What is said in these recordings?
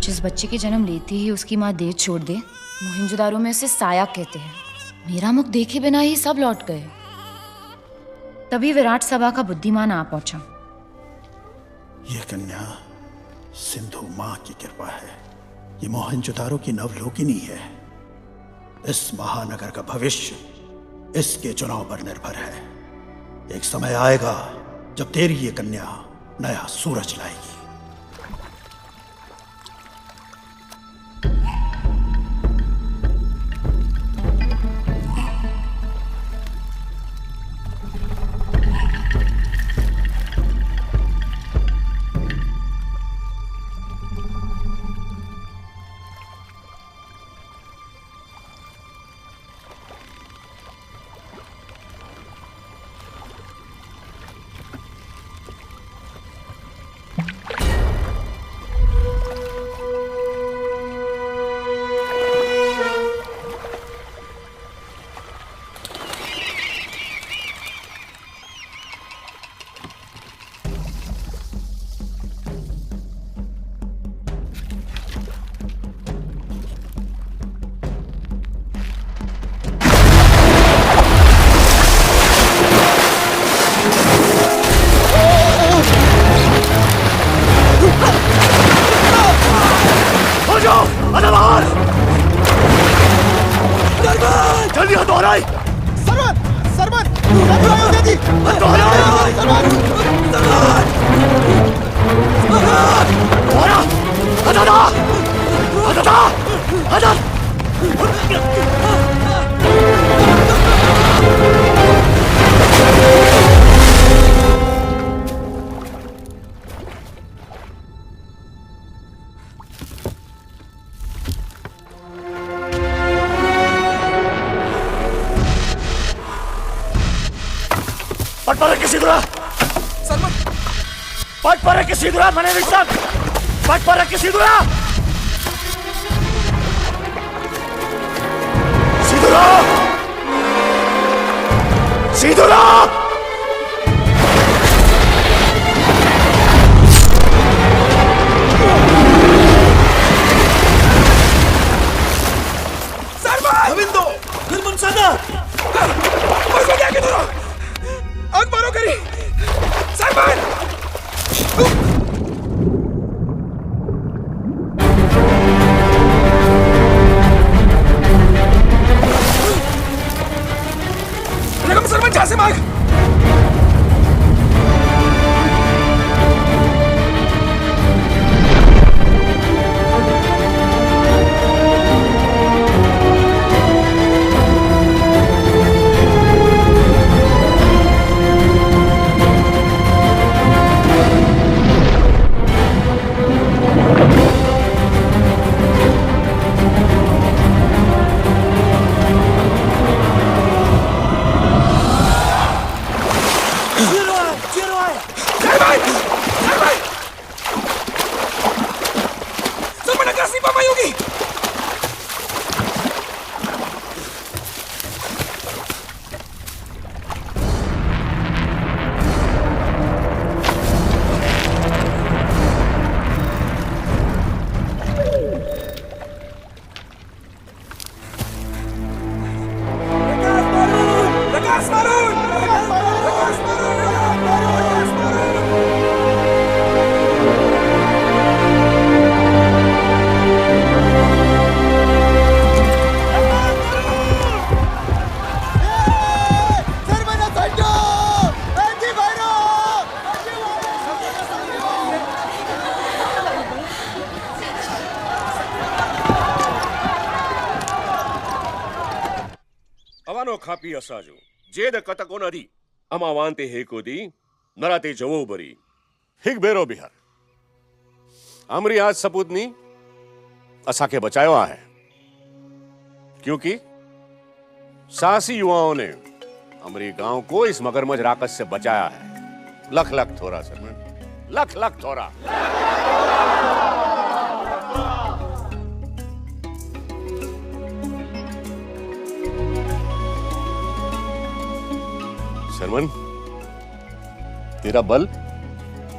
जिस बच्चे के जन्म लेते ही उसकी माँ देह छोड़ दे, मोहिंजोदारो में उसे साया कहते हैं। मेरा मुख देखे बिना ही सब लौट गए। तभी विराट सभा का बुद्धिमान आ पहुंचा। यह कन्या सिंधु मां की कृपा है। ये मोहनजोदारो की नवलोकिनी है। इस महानगर का भविष्य इसके चुनाव पर निर्भर है। एक समय आएगा जब तेरी ये कन्या नया सूरज लाएगी। जल्दी हाथ दोहराई। सरवन, सरवन, दे दी। दोहराई। सरवन, सरवन, दोहरा। हटा, हटा, हटा। पट पर किसी दूरा सरवन, पट पर किसी दूरा मैंने विश्वास पट पर किसी दूरा सीधुरा सीधुरा सरवन, अविंदो निर्मन सादा बस हो गया कि दूर आग मारो करी। सरवन, रकम सरवन जहां से मांग। खापी असाजो जेद कतको नदी अमावांते हेकोदी नराते जवो बरी हिग बेरो बिहार अमरी आज सपूतनी असा के बचायो है क्योंकि साहसी युवाओं ने अमरी गांव को इस मगरमच्छ राक्षस से बचाया है। लख लख थोड़ा सर, लख लख थोड़ा। सरमन, तेरा बल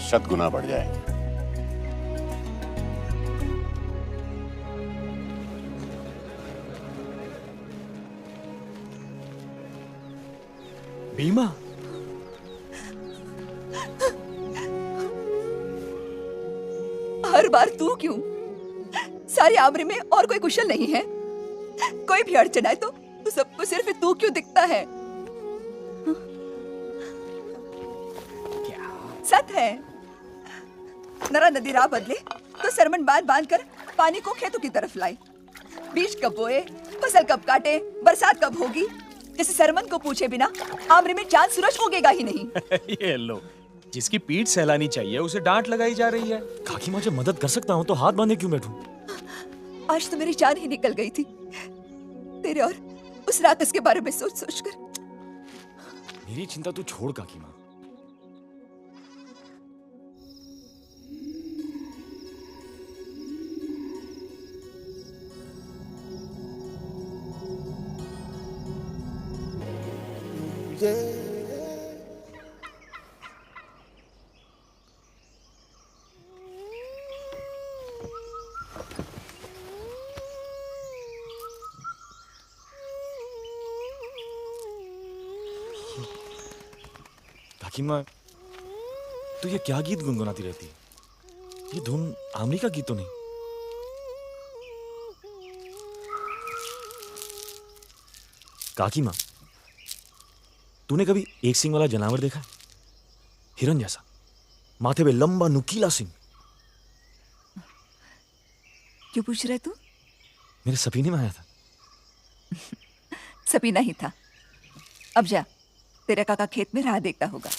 100 गुना बढ़ जाए। भीमा, हर बार तू क्यों? सारी आमरी में और कोई कुशल नहीं है? कोई भी अड़चन आए तो सबको सिर्फ तू क्यों दिखता है? सत है, नरा नदी राह बदले तो सरमन बांध बांध कर पानी को खेतों की तरफ लाए। बीज कब बोए, फसल कब काटे, बरसात कब होगी, जैसे सरमन को पूछे बिना आमरे में चांद सूरज उगेगा ही नहीं। ये लो, जिसकी पीठ सहलानी चाहिए उसे डांट लगाई जा रही है। काकी माँ, जब मदद कर सकता हूँ तो हाथ बांधे क्यों बैठूं? आज तो मेरी जान ही निकल गई थी तेरे और उस राक्षस के बारे में सोच सोच कर। मेरी चिंता तू छोड़ काकी माँ। काकी माँ, तू ये क्या गीत गुनगुनाती रहती है? ये धुन आमरी का गीत तो नहीं? काकी माँ, तूने कभी एक सींग वाला जानवर देखा है? हिरन जैसा, माथे पे लंबा नुकीला सींग। क्यों पूछ रहे तू? मेरे सपने में आया था। सपीना ही था। अब जा, तेरा काका खेत में राह देखता होगा।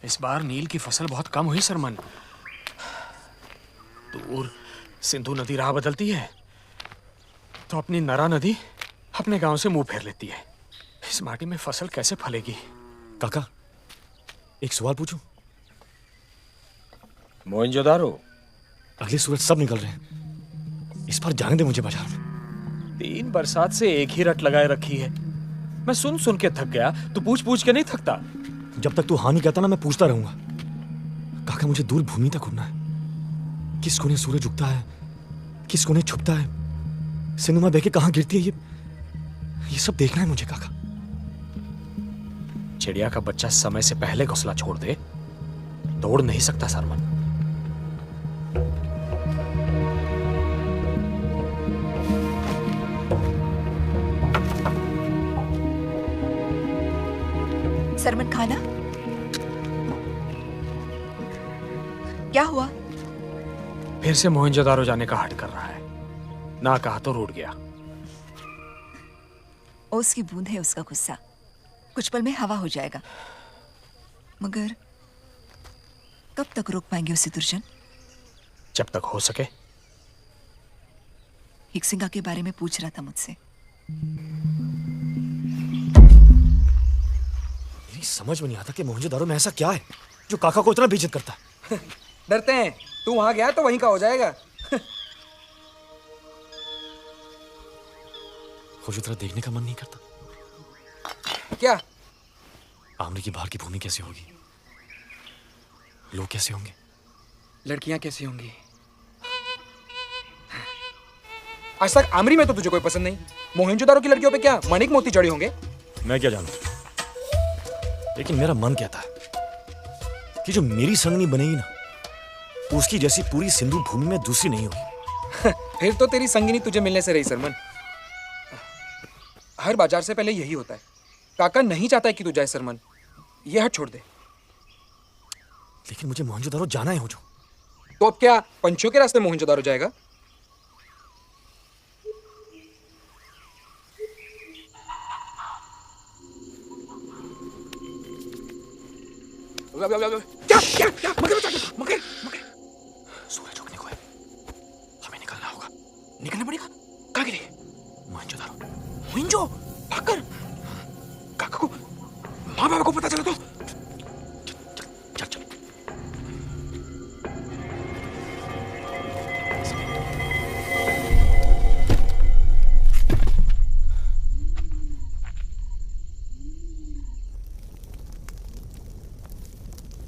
इस बार नील की फसल बहुत कम हुई सरमन। दूर सिंधु नदी राह बदलती है तो अपनी नरा नदी अपने गांव से मुंह फेर लेती है। इस माटी में फसल कैसे फलेगी? काका, एक सवाल पूछूं? मोहनजोदारो, अगले सूरज सब निकल रहे हैं, इस बार जाने दे मुझे बाजार में। 3 बरसात से एक ही रट लगाए रखी है। मैं सुन सुन के थक गया। तू पूछ पूछ के नहीं थकता? जब तक तू हाँ नहीं कहता ना, मैं पूछता रहूंगा। काका, मुझे दूर भूमि तक उड़ना है। किस कोने सूरज उगता है, किस कोने छुपता है, सिनेमा बह के कहां गिरती है, ये सब देखना है मुझे काका। चिड़िया का बच्चा समय से पहले घोंसला छोड़ दे तो उड़ नहीं सकता सरमन। सरमन खाना क्या हुआ? फिर से मोहनजोदारो जाने का हट कर रहा है। ना कहा तो रूठ गया। ओस की बूंद है उसका गुस्सा, कुछ पल में हवा हो जाएगा। मगर कब तक रोक पाएंगे उसे दुर्जन? जब तक हो सके। हिक्सिंगा के बारे में पूछ रहा था मुझसे। मेरी समझ में नहीं आता कि मोहनजोदारो में ऐसा क्या है जो काका को इतना बेइज्जत करता है। डरते हैं, तू वहां गया तो वहीं का हो जाएगा। मुझे तरह देखने का मन नहीं करता। क्या? आमरी की बाहर की भूमि कैसे होगी, लोग कैसे होंगे, लड़कियां कैसी होंगी? आज तक आमरी में तो तुझे कोई पसंद नहीं। मोहनजोदारो की लड़कियों पे क्या माणिक मोती जड़े होंगे? मैं क्या जानूं, लेकिन मेरा मन कहता है कि जो मेरी संगनी बनेगी ना, उसकी जैसी पूरी सिंधु भूमि में दूसरी नहीं होगी। फिर तो तेरी संगिनी तुझे मिलने से रही सरमन। हर बाजार से पहले यही होता है। काका नहीं चाहता है कि तू जाए सरमन, ये हट छोड़ दे। लेकिन मुझे मोहनजोदारो जाना है हो जो। तो अब क्या पंछियों के रास्ते मोहनजोदारो जाएगा? क्या क्या क्या? मगर मगर मगर सूरज उगने को है, हमें निकलना होगा। निकलना पड़ेगा। कहाँ गिरे? मोहनजोदारो। मोहिंजो, भागकर। काका को, माँ बाबा को पता चला तो? चल चल।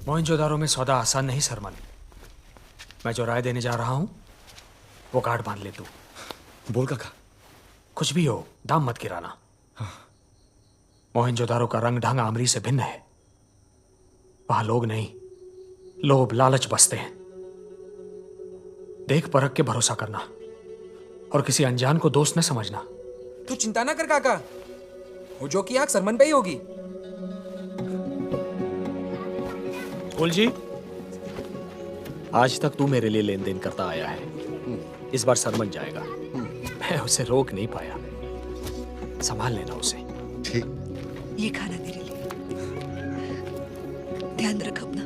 मोहनजोदारो में सौदा आसान नहीं सरमन। मैं जो राय देने जा रहा हूं वो गांठ बांध ले तू। बोल काका। कुछ भी हो, दाम मत गिराना। मोहनजोदारो का रंग ढंग आमरी से भिन्न है। वहां लोग नहीं, लोभ लालच बसते हैं। देख परख के भरोसा करना और किसी अनजान को दोस्त न समझना। तू चिंता ना कर काका, वो जो की आंख सरमन पे ही होगी। कुल जी, आज तक तू मेरे लिए लेन देन करता आया है। इस बार सरमन जाएगा। मैं उसे रोक नहीं पाया। संभाल लेना उसे। ठीक। ये खाना तेरे लिए, ध्यान रख अपना।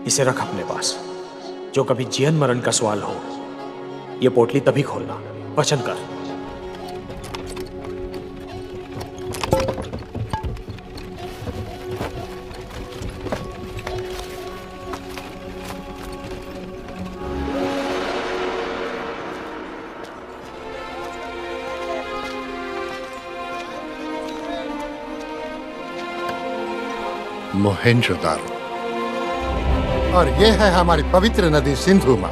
इसे रख अपने पास। जो कभी जीवन मरण का सवाल हो, ये पोटली तभी खोलना। वचन कर। मोहेंजोदारो, और ये है हमारी पवित्र नदी सिंधु मां।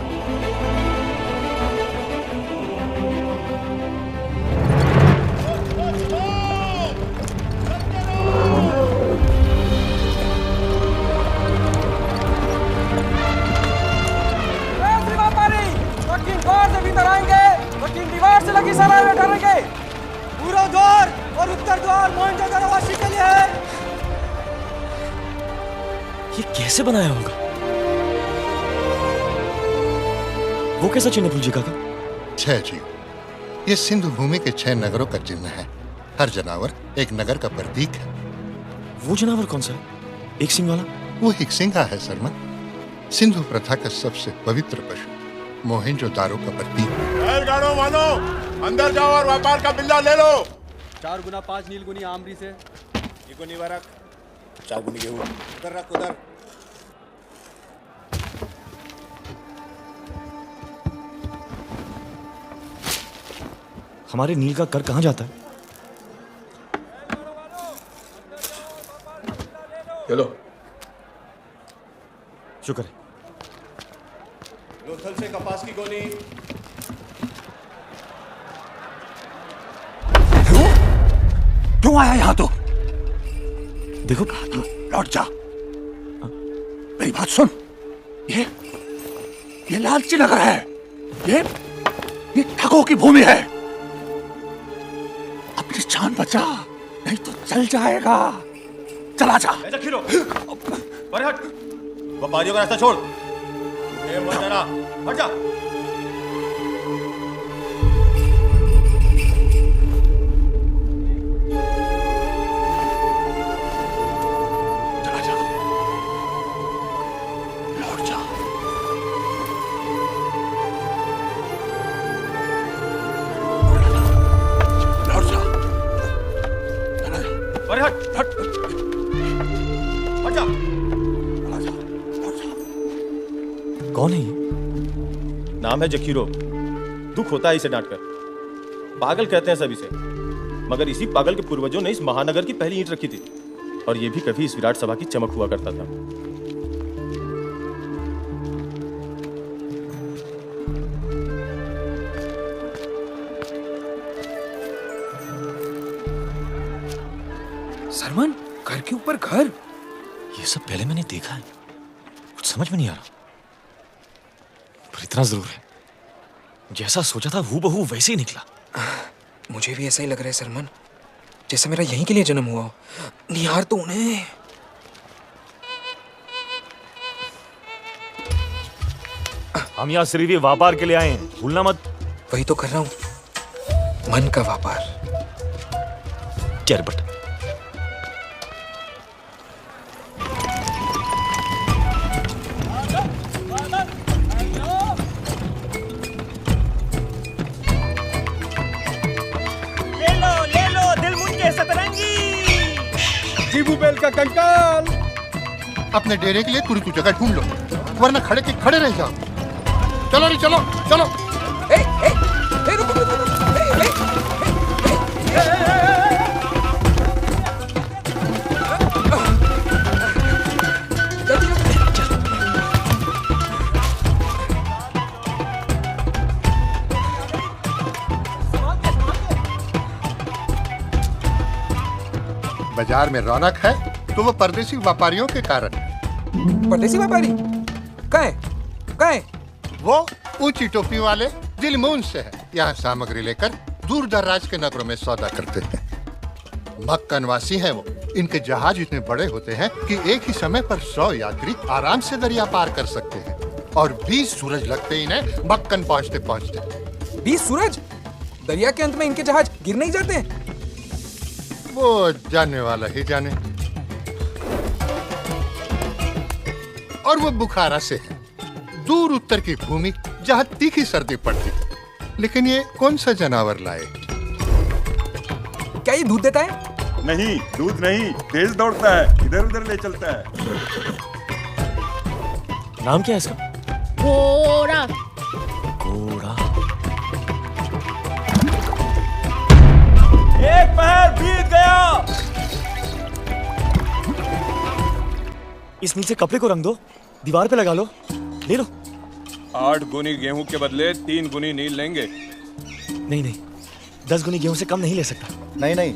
दीवार से लगी सलाह में डरेंगे। पूरा द्वार और उत्तर द्वार मोहनजोदारो वासी के लिए है। ये कैसे बनाया होगा? वो कैसा चिन्ह भूल जी काका? 6 जीव। ये सिंधु भूमि के 6 नगरों का चिन्ह है। हर जानवर एक नगर का प्रतीक है। वो जानवर कौन सा है? एक सिंह वाला? वो हिक्सिंगा है सरमन, सिंधु प्रथा का सबसे पवित्र पशु, मोहेंजोदारो का प्रतीक। बैलगाड़ों वालों, अंदर जाओ और व्यापार का बिल्ला ले लो। 4 गुना 5 नीलगुनी आमरी से। ये गुनी वरक, 4 गुनी गेहूं। उधर रख, उधर। हमारे नील का कर कहां जाता है? चलो। शुक्र है। लोथल से कपास की गोली। क्यों आया यहां? तो देखो, लौट जा। मेरी बात सुन। ये लालची नगर है। ये ठगों की भूमि है। अपनी जान बचा, नहीं तो चल जाएगा। चला जा। खीरो, हट। व्यापारियों का रास्ता छोड़। हट जा। चला जा। लौट जा। लौट जा। चला जा। अरे हट हट हट जा। चला जा। लौट जा। कौन है ये? नाम है जखीरो। दुख होता है इसे डांटकर। पागल कहते हैं सभी से, मगर इसी पागल के पूर्वजों ने इस महानगर की पहली ईंट रखी थी, और ये भी कभी इस विराट सभा की चमक हुआ करता था। सरमन, घर के ऊपर घर। ये सब पहले मैंने देखा है, कुछ समझ में नहीं आ रहा, पर इतना जरूर है, जैसा सोचा था हूबहू वैसे ही निकला। मुझे भी ऐसा ही लग रहा है सरमन, जैसे मेरा यहीं के लिए जन्म हुआ हो। निहार तो उन्हें। हम यहाँ सिर्फ ये व्यापार के लिए आए हैं, भूलना मत। वही तो कर रहा हूँ, मन का व्यापार। चरबट। जीबूबेल का कंकाल। अपने डेरे के लिए पूरी तू जगह ढूंढ लो, वरना खड़े के खड़े रह जाओ। चलो रे चलो चलो। रुको, बाजार में रौनक है तो वो परदेसी व्यापारियों के कारण। परदेसी व्यापारी कहाँ है? वो ऊंची टोपी वाले दिलमून से है। यहाँ सामग्री लेकर दूर दराज के नगरों में सौदा करते हैं। मक्कनवासी हैं वो। इनके जहाज इतने बड़े होते हैं कि एक ही समय पर 100 यात्री आराम से दरिया पार कर सकते हैं, और 20 सूरज लगते ही इन्हें मक्कन पहुँचते पहुँचते। 20 सूरज? दरिया के अंत में इनके जहाज गिर नहीं जाते? वो जाने वाला ही जाने। और वो बुखारा से है, दूर उत्तर की भूमि जहाँ तीखी सर्दी पड़ती। लेकिन ये कौन सा जानवर लाए? क्या ये दूध देता है? नहीं, दूध नहीं, तेज दौड़ता है, इधर उधर ले चलता है। नाम क्या है इसका? घोड़ा। घोड़ा। एक पैर बीत गया। इस नीचे कपड़े को रंग दो, दीवार पे लगा लो, ले लो। 8 गुनी गेहूं के बदले 3 गुनी नील लेंगे। नहीं, 10 गुनी गेहूं से कम नहीं ले सकता। नहीं,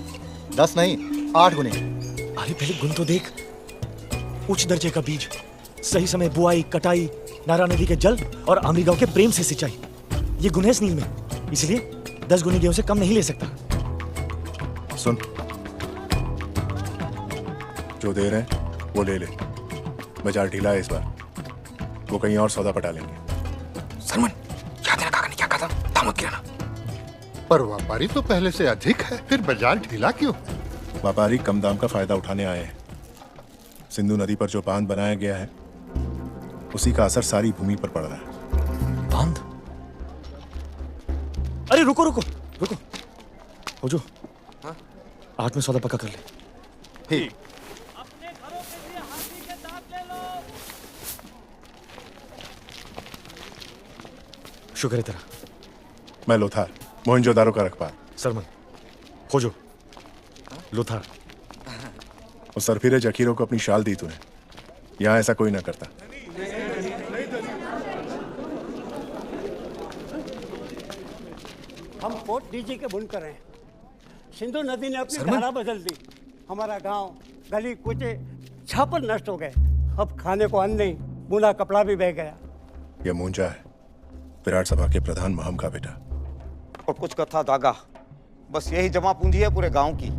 10 नहीं, 8 गुनी। अरे पहले गुण तो देख। उच्च दर्जे का बीज, सही समय बुआई, कटाई, नारा नदी के जल और आमरी गांव के प्रेम से सिंचाई, ये गुण है इस नील में। इसलिए 10 गुनी गेहूं से कम नहीं ले सकता। सुन, जो दे रहे हैं वो ले ले। बाजार ढीला है इस बार, वो कहीं और सौदा पटा लेंगे। सरमन, याद है ना काका ने क्या कहा था? दामद गिराना। पर व्यापारी तो पहले से अधिक है, फिर बाजार ढीला क्यों? व्यापारी कम दाम का फायदा उठाने आए हैं। सिंधु नदी पर जो बांध बनाया गया है, उसी का असर सारी भूमि पर पड़ रहा है। बांध? अरे रुको रुको रुको, हो जो 8 में सौदा पक्का कर ले। ठीक। शुक्र है तेरा। मैं लोथार, मोहनजोदारो का रखवाल। सरमन, हो जो लोथार। और सरफिरे जखीरों को अपनी शाल दी तूने, यहाँ ऐसा कोई ना करता। हम कोट डीजी के बुनकर हैं। सिंधु नदी ने अपनी धारा बदल दी। हमारा गांव, गली कूचे छापर नष्ट हो गए। अब खाने को अन्न नहीं, बुना कपड़ा भी बह गया। यह मूंजा है, विराट सभा के प्रधान महम का बेटा। और कुछ कथा दागा, बस यही जमा पूंजी है पूरे गांव की।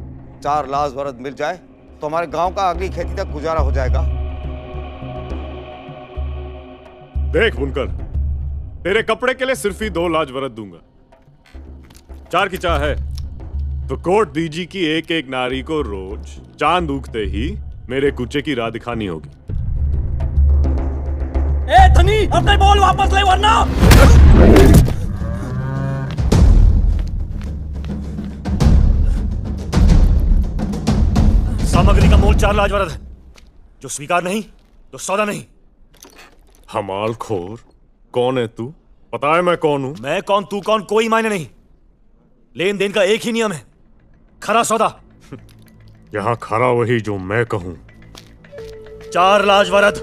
4 लाख वरद मिल जाए तो हमारे गांव का अगली खेती तक गुजारा हो जाएगा। देख बुनकर, तेरे कपड़े के लिए सिर्फ ही 2 लाख वरद दूंगा। 4 की चाह है तो कोट डीजी की एक एक नारी को रोज चांद उगते ही मेरे कूचे की राह दिखानी होगी। ए धनी, अपने बोल वापस ले वरना। सामग्री का मोल 4 लाख वरद है। जो स्वीकार नहीं तो सौदा नहीं। हमाल खोर, कौन है तू? पता है मैं कौन हूं? मैं कौन, तू कौन, कोई मायने नहीं। लेन देन का एक ही नियम है, खरा सौदा। यहां खरा वही जो मैं कहूं। 4 लाख वरद,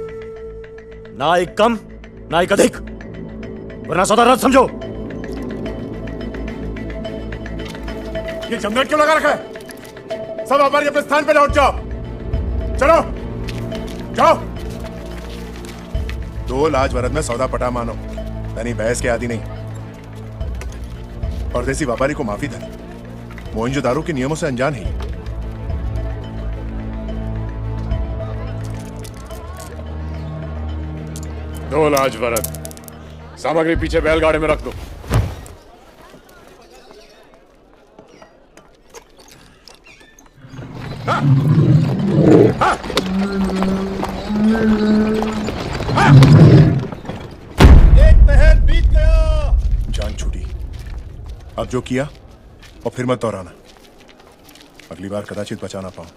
ना एक कम ना एक अधिक, वरना सौदा रद्द समझो। ये झंझट क्यों लगा रखा है? सब व्यापारी अपने स्थान पे लौट जाओ। चलो जाओ। 2 लाख वरद में सौदा पटा मानो, यानी बहस के आदि नहीं। परदेसी व्यापारी को माफी धनी, मोहनजोदारो के नियमों से अनजान है। 2 लाख वरद, सामग्री पीछे बैलगाड़ी में रख दो। एक पहर बीत गया। जान छूटी, अब जो किया और फिर मत दोहराना। अगली बार कदाचित बचा ना पाऊं।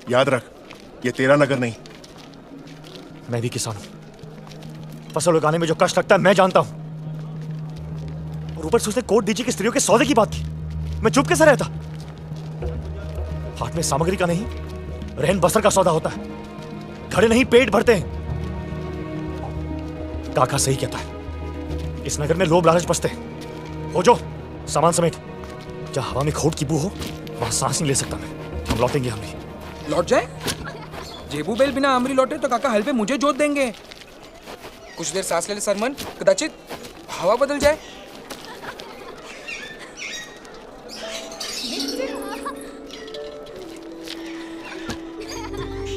याद रख, ये तेरा नगर नहीं। मैं भी किसान हूं। फसल उगाने में जो कष्ट लगता है मैं जानता हूं। और ऊपर से उसने कोर्ट डीजी की स्त्रियों के सौदे की बात की। मैं चुप कैसे रहता? हाट में सामग्री का नहीं, रहन बसर का सौदा होता है। घड़े नहीं पेट भरते हैं। काका सही कहता है, इस नगर में लोभ लालच बसते हैं। हो जो सामान समेट, जहां हवा में खोट की बू हो वहां सांस नहीं ले सकता मैं। हम लौटेंगे। हम भी लौट जाए? जेबू बेल बिना आमरी लौटे तो काका हल पे मुझे जोत देंगे। कुछ देर सांस ले ले सरमन, कदाचित हवा बदल जाए।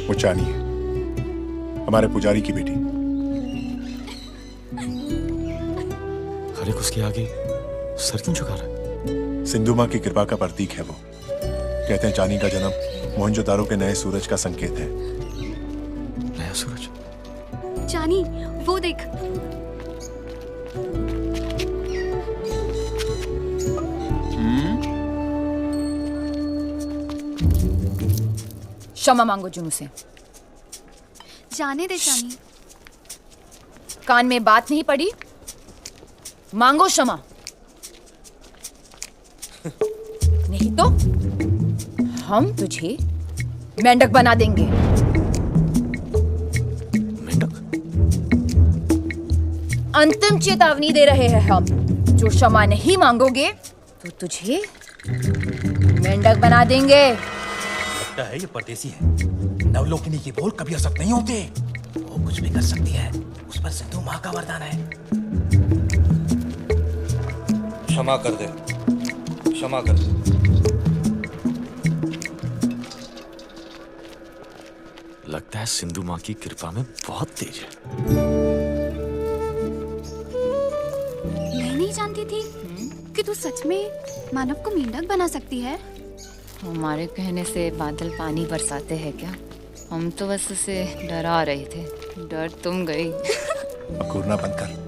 वो चानी है, हमारे पुजारी की बेटी। खलीक उसके आगे सर क्यों झुका रहा है? सिंधु माँ की कृपा का प्रतीक है वो। कहते हैं चानी का जन्म मोहनजोदारो के नए सूरज का संकेत है। नया सूरज? चानी, वो देख। क्षमा मांगो जुनू से। जाने दे चानी। कान में बात नहीं पड़ी, मांगो क्षमा। नहीं तो हम तुझे मेंढक बना देंगे। मेंढक? अंतिम चेतावनी दे रहे हैं हम। जो क्षमा नहीं मांगोगे तो तुझे मेंढक बना देंगे। लगता है ये परदेसी है। नवलोकिनी के बोल कभी असत नहीं होते। वो कुछ भी कर सकती है, उस पर सिंधु माँ का वरदान है। क्षमा कर दे, क्षमा कर दे। लगता है सिंधु माँ की कृपा में बहुत तेज है। मैं नहीं जानती थी कि तू सच में मानव को मेंढक बना सकती है। हमारे कहने से बादल पानी बरसाते हैं क्या? हम तो बस उसे डरा रहे थे। डर तुम गई। घूरना बंद कर।